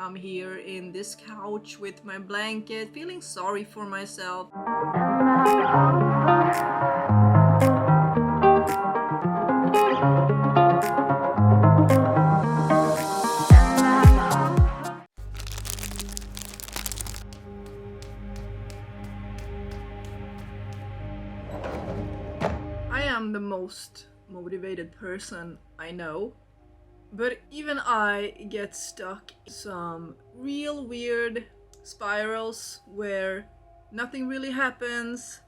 I'm here in this couch with my blanket, feeling sorry for myself. I am the most motivated person I know, but even I get stuck in some real weird spirals where nothing really happens.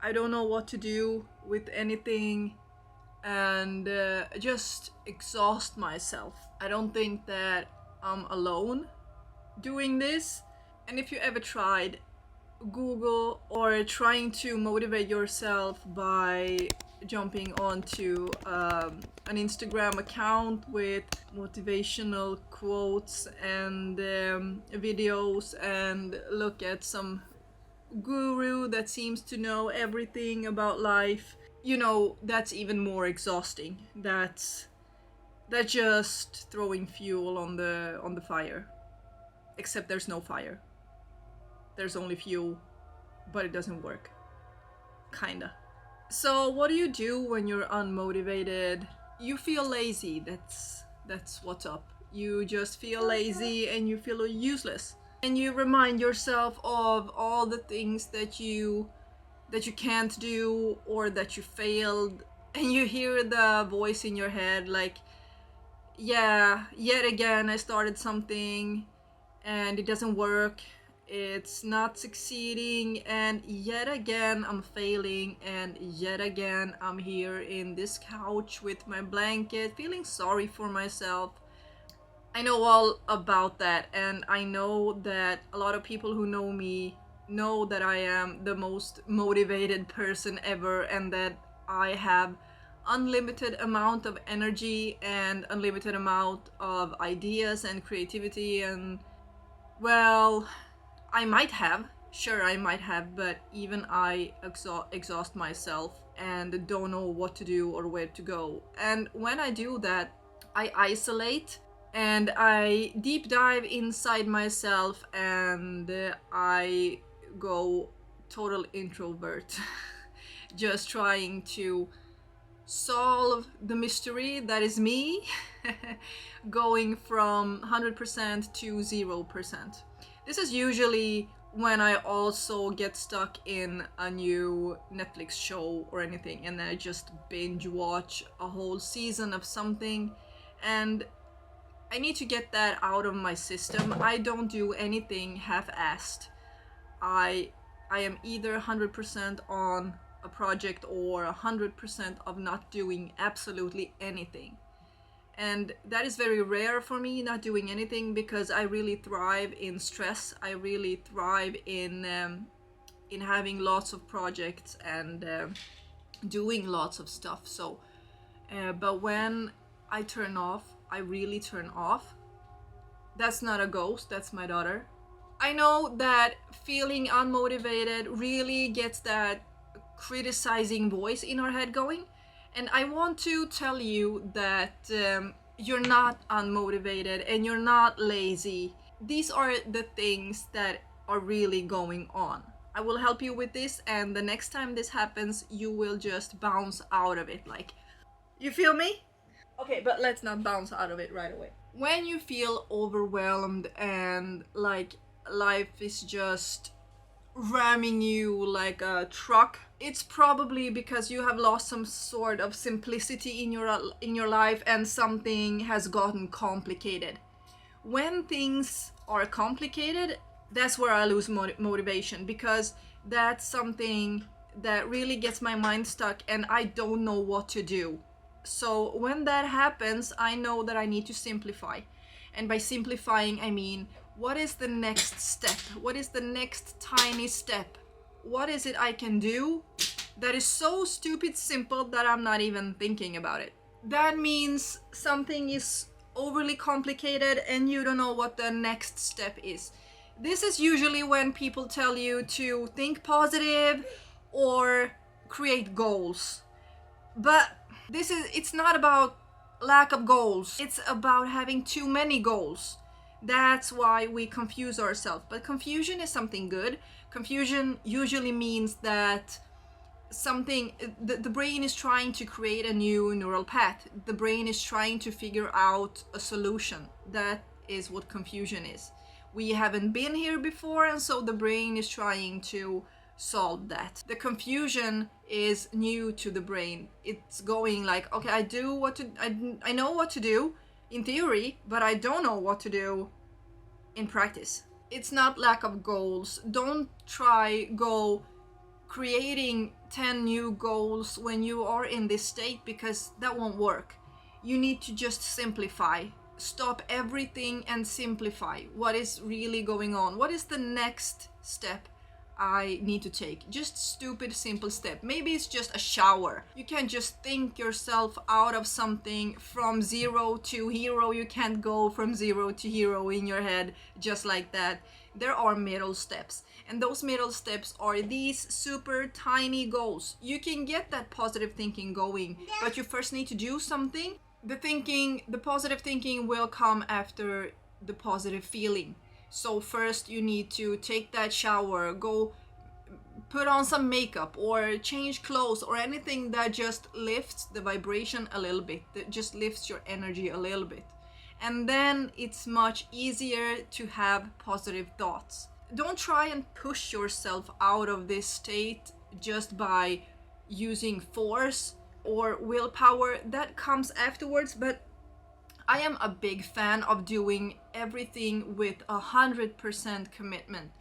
I don't know what to do with anything, and just exhaust myself. I don't think that I'm alone doing this. And if you ever tried Google or trying to motivate yourself by jumping onto an Instagram account with motivational quotes and videos and look at some guru that seems to know everything about life, that's even more exhausting. That's just throwing fuel on the fire. Except there's no fire. There's only fuel, but it doesn't work. Kinda. So what do you do when you're unmotivated? You feel lazy. That's what's up. You just feel lazy and you feel useless. And you remind yourself of all the things that you can't do or that you failed, and you hear the voice in your head like, yeah, yet again I started something and it doesn't work. It's not succeeding, and yet again I'm failing, and yet again I'm here in this couch with my blanket, feeling sorry for myself. I know all about that, and I know that a lot of people who know me know that I am the most motivated person ever, and that I have unlimited amount of energy and unlimited amount of ideas and creativity, and well, I might have, but even I exhaust myself and don't know what to do or where to go. And when I do that, I isolate and I deep dive inside myself, and I go total introvert, just trying to solve the mystery that is me, going from 100% to 0%. This is usually when I also get stuck in a new Netflix show or anything, and I just binge watch a whole season of something, and I need to get that out of my system. I don't do anything half-assed. I am either 100% on a project or 100% of not doing absolutely anything. And that is very rare for me, not doing anything, because I really thrive in stress. I really thrive in having lots of projects and doing lots of stuff. So, but when I turn off, I really turn off. That's not a ghost, that's my daughter. I know that feeling unmotivated really gets that criticizing voice in our head going. And I want to tell you that you're not unmotivated and you're not lazy. These are the things that are really going on. I will help you with this, and the next time this happens, you will just bounce out of it. Like, you feel me? Okay, but let's not bounce out of it right away. When you feel overwhelmed and like life is just ramming you like a truck, it's probably because you have lost some sort of simplicity in your life, and something has gotten complicated. When things are complicated, that's where I lose motivation, because that's something that really gets my mind stuck and I don't know what to do. So when that happens, I know that I need to simplify. And by simplifying, I mean, what is the next step? What is the next tiny step? What is it I can do that is so stupid simple that I'm not even thinking about it? That means something is overly complicated and you don't know what the next step is. This is usually when people tell you to think positive or create goals. But it's not about lack of goals. It's about having too many goals. That's why we confuse ourselves. But confusion is something good. Confusion usually means that the brain is trying to create a new neural path. The brain is trying to figure out a solution. That is what confusion is. We haven't been here before, and so the brain is trying to solve that. The confusion is new to the brain. It's going like, okay, I know what to do in theory, but I don't know what to do in practice. It's not lack of goals. Don't try go creating 10 new goals when you are in this state, because that won't work. You need to just simplify. Stop everything and simplify. What is really going on? What is the next step I need to take? Just stupid simple step. Maybe it's just a shower. You can't just think yourself out of something from 0 to hero. You can't go from 0 to hero in your head just like that. There are middle steps, and those middle steps are these super tiny goals. You can get that positive thinking going, but you first need to do something. The positive thinking will come after the positive feeling. So first you need to take that shower, go put on some makeup or change clothes or anything that just lifts the vibration a little bit, that just lifts your energy a little bit. And then it's much easier to have positive thoughts. Don't try and push yourself out of this state just by using force or willpower. That comes afterwards, but I am a big fan of doing everything with 100% commitment.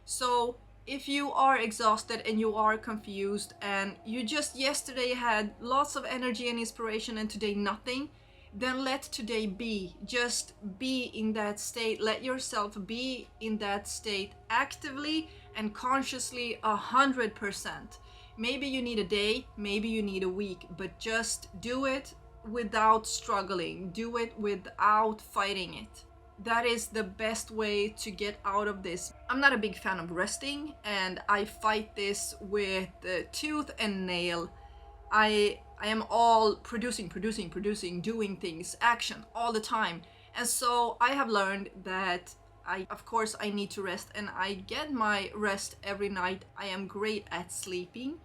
So if you are exhausted and you are confused and you just yesterday had lots of energy and inspiration and today nothing, then let today be. Just be in that state. Let yourself be in that state actively and consciously 100%. Maybe you need a day, maybe you need a week, but just do it without struggling. Do it without fighting it. That is the best way to get out of this. I'm not a big fan of resting, and I fight this with tooth and nail. I am all producing, doing things, action all the time. And so I have learned that of course I need to rest, and I get my rest every night. I am great at sleeping,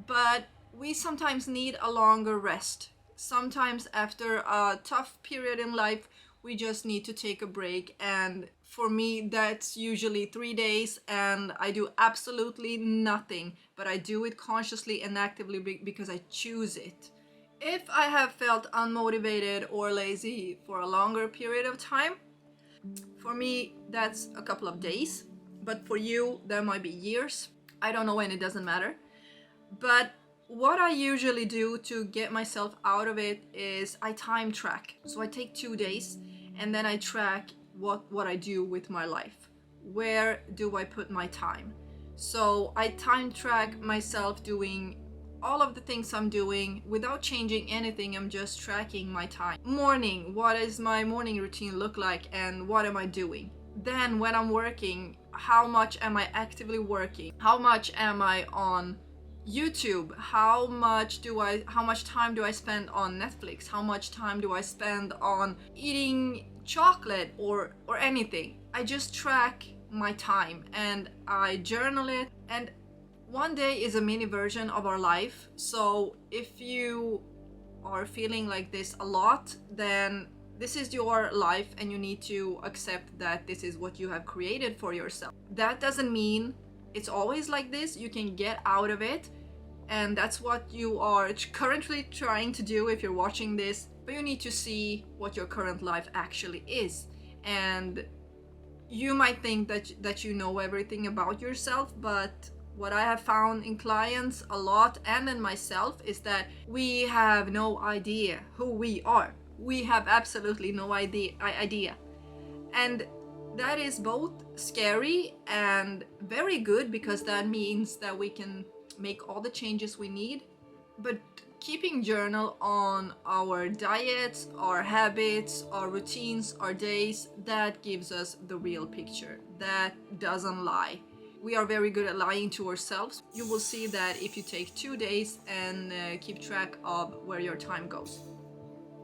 but we sometimes need a longer rest. Sometimes after a tough period in life, we just need to take a break. And for me, that's usually 3 days, and I do absolutely nothing, but I do it consciously and actively because I choose it. If I have felt unmotivated or lazy for a longer period of time, for me, that's a couple of days, but for you, that might be years. I don't know, and it doesn't matter. But what I usually do to get myself out of it is I time track. So I take 2 days and then I track what I do with my life. Where do I put my time? So I time track myself doing all of the things I'm doing without changing anything. I'm just tracking my time. Morning, what does my morning routine look like and what am I doing? Then when I'm working, how much am I actively working? How much am I on YouTube? How much time do I spend on Netflix? How much time do I spend on eating chocolate or anything? I just track my time and I journal it, and one day is a mini version of our life. So if you are feeling like this a lot, then this is your life and you need to accept that this is what you have created for yourself. That doesn't mean it's always like this. You can get out of it, and that's what you are currently trying to do if you're watching this. But you need to see what your current life actually is. And you might think that you know everything about yourself, but what I have found in clients a lot and in myself is that we have no idea who we are. We have absolutely no idea. And that is both scary and very good, because that means that we can make all the changes we need. But keeping journal on our diets, our habits, our routines, our days, that gives us the real picture. That doesn't lie. We are very good at lying to ourselves. You will see that if you take 2 days and keep track of where your time goes.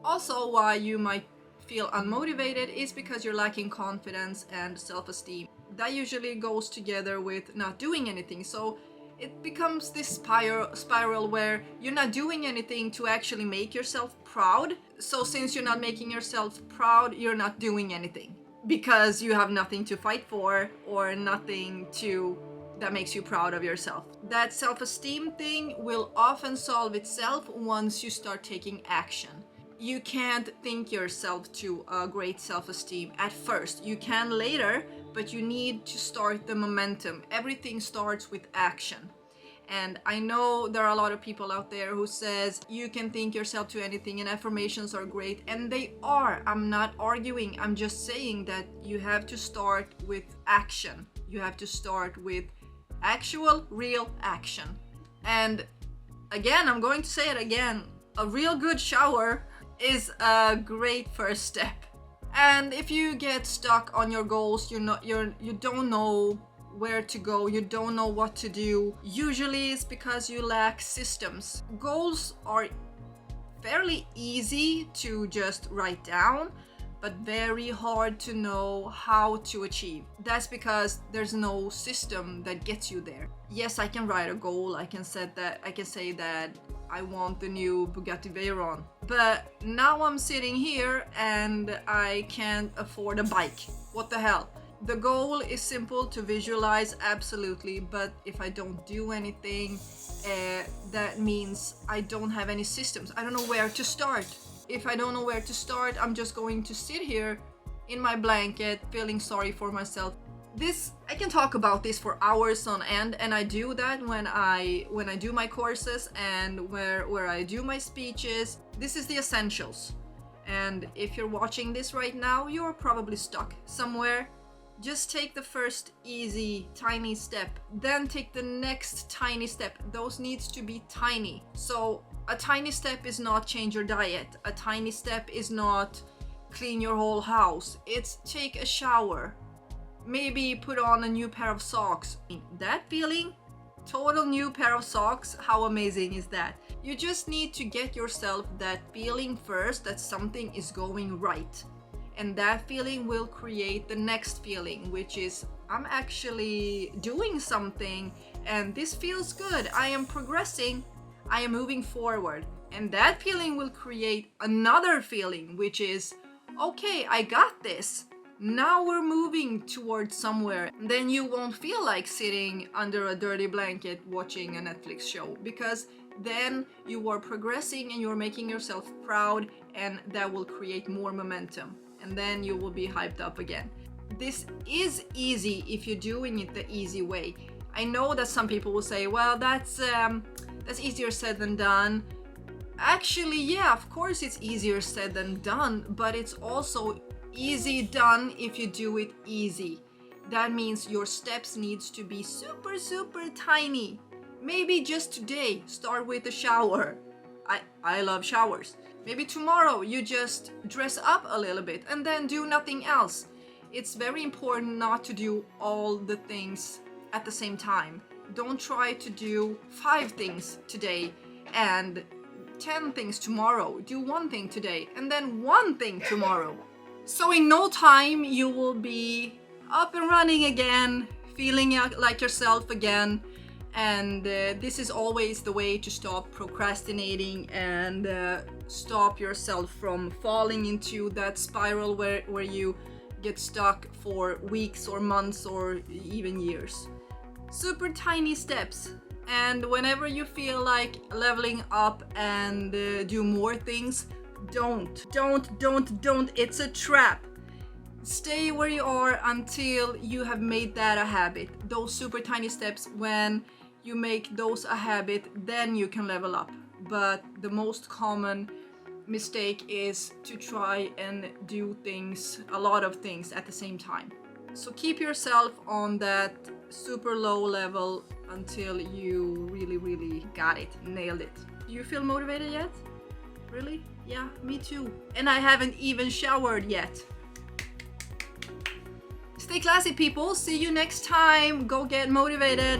Also, why you might feel unmotivated is because you're lacking confidence and self-esteem. That usually goes together with not doing anything. So it becomes this spiral where you're not doing anything to actually make yourself proud. So since you're not making yourself proud, you're not doing anything because you have nothing to fight for or nothing that makes you proud of yourself. That self-esteem thing will often solve itself once you start taking action. You can't think yourself to a great self-esteem at first. You can later, but you need to start the momentum. Everything starts with action. And I know there are a lot of people out there who says you can think yourself to anything and affirmations are great, and they are. I'm not arguing. I'm just saying that you have to start with action. You have to start with actual, real action. And again, I'm going to say it again, a real good shower is a great first step. And if you get stuck on your goals, you don't know where to go, you don't know what to do, usually it's because you lack systems. Goals are fairly easy to just write down, but very hard to know how to achieve. That's because there's no system that gets you there. Yes, I can write a goal, I can say that I want the new Bugatti Veyron, but now I'm sitting here and I can't afford a bike. What the hell? The goal is simple to visualize, absolutely, but if I don't do anything, that means I don't have any systems. I don't know where to start. If I don't know where to start, I'm just going to sit here in my blanket feeling sorry for myself. I can talk about this for hours on end, and I do that when I do my courses and where I do my speeches. This is the essentials. And if you're watching this right now, you're probably stuck somewhere. Just take the first easy tiny step, then take the next tiny step. Those needs to be tiny. So a tiny step is not change your diet. A tiny step is not clean your whole house. It's take a shower. Maybe put on a new pair of socks. That feeling, total new pair of socks, how amazing is that? You just need to get yourself that feeling first that something is going right. And that feeling will create the next feeling, which is I'm actually doing something and this feels good. I am progressing. I am moving forward. And that feeling will create another feeling, which is okay, I got this. Now we're moving towards somewhere. Then you won't feel like sitting under a dirty blanket watching a Netflix show, because then you are progressing and you're making yourself proud, and that will create more momentum. And then you will be hyped up again. This is easy if you're doing it the easy way. I know that some people will say, well, that's easier said than done. Actually, yeah, of course it's easier said than done, but it's also easy done if you do it easy. That means your steps needs to be super, super tiny. Maybe just today, start with a shower. I love showers. Maybe tomorrow you just dress up a little bit and then do nothing else. It's very important not to do all the things at the same time. Don't try to do 5 things today and 10 things tomorrow. Do 1 thing today and then 1 thing tomorrow. So in no time you will be up and running again, feeling like yourself again. And this is always the way to stop procrastinating and stop yourself from falling into that spiral where you get stuck for weeks or months or even years. Super tiny steps. And whenever you feel like leveling up and do more things, don't. It's a trap. Stay where you are until you have made that a habit. Those super tiny steps, when you make those a habit, then you can level up. But the most common mistake is to try and do a lot of things at the same time. So keep yourself on that super low level until you really got it, nailed it. Do you feel motivated yet? Really? Yeah, me too. And I haven't even showered yet. Stay classy, people. See you next time. Go get motivated.